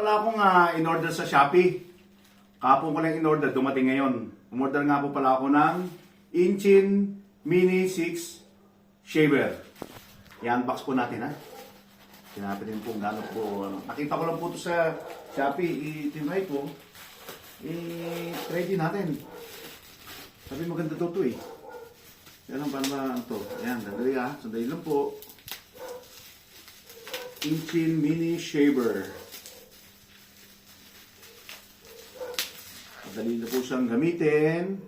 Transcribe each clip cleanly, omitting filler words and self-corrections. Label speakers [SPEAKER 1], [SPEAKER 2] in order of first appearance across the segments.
[SPEAKER 1] Pala akong in-order sa Shopee. Kahapon ko lang in-order, dumating ngayon. Umorder nga po pala ako ng Inchin Mini 6 Shaver. I-unbox po natin ha. Sinapin din po gano'n po. Nakita ko lang po ito sa Shopee. I-try ko. I-try din natin. Sabi maganda to eh. Yan ang paano ito. Ayan, sandali ha. Sandali lang po. Inchin Mini Shaver. Madali na po siyang gamitin.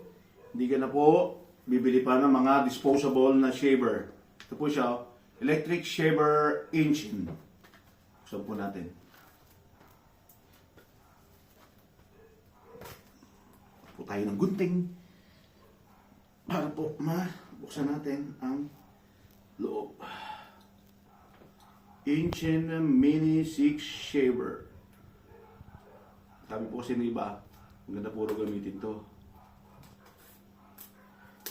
[SPEAKER 1] Hindi ka na po bibili pa ng mga disposable na shaver. Ito po siya, electric shaver Inchin. Buksan po natin. Po tayo ng gunting para po mabuksan natin ang loob. Inchin Mini 6 Shaver. Sabi po kasi ng iba, ang ganda puro gamitin to.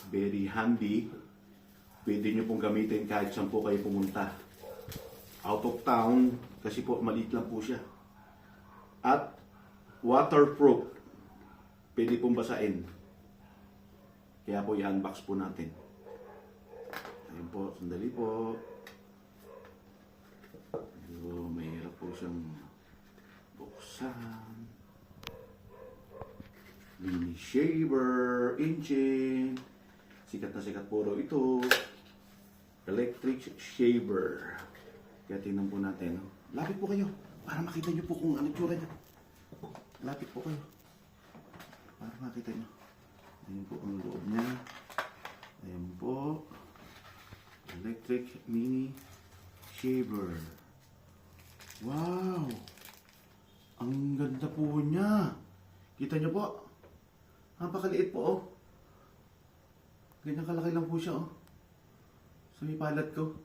[SPEAKER 1] Very handy. Pwede nyo pong gamitin kahit saan po kayo pumunta. Out of town, kasi po maliit lang po siya. At waterproof. Pwede pong basain. Kaya po i-unbox po natin. Ayun po, sandali po. So, mahirap po siyang buksan. Mini Shaver Inchin. Sikat na sikat puro ito. Electric shaver. Kaya tingnan po natin. Lapit po kayo para makita nyo po kung ano tsura niya. Lapit po kayo para makita nyo. Ayan po ang loob niya. Ayan po. Electric Mini Shaver. Wow! Ang ganda po niya. Kita nyo po. Napakaliit po oh. Ganyan kalaki lang po siya oh. Sa may palat ko.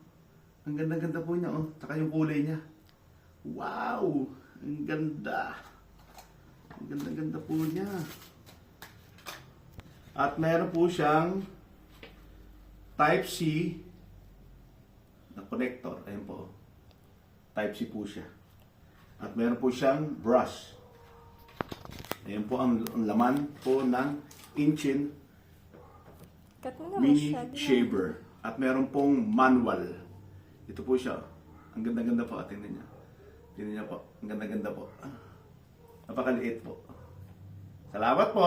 [SPEAKER 1] Ang ganda-ganda po niya oh. Tsaka yung kulay niya. Wow! Ang ganda. Ang ganda-ganda po niya. At meron po siyang Type-C na connector. Ayan po. Type-C po siya. At meron po siyang brush. Ayan po ang laman po ng Inchin Mini Shaver. At meron pong manual. Ito po siya. Ang ganda-ganda po. Tingnan niya. Tingnan niya po. Ang ganda-ganda po. Napakaliit po. Salamat po!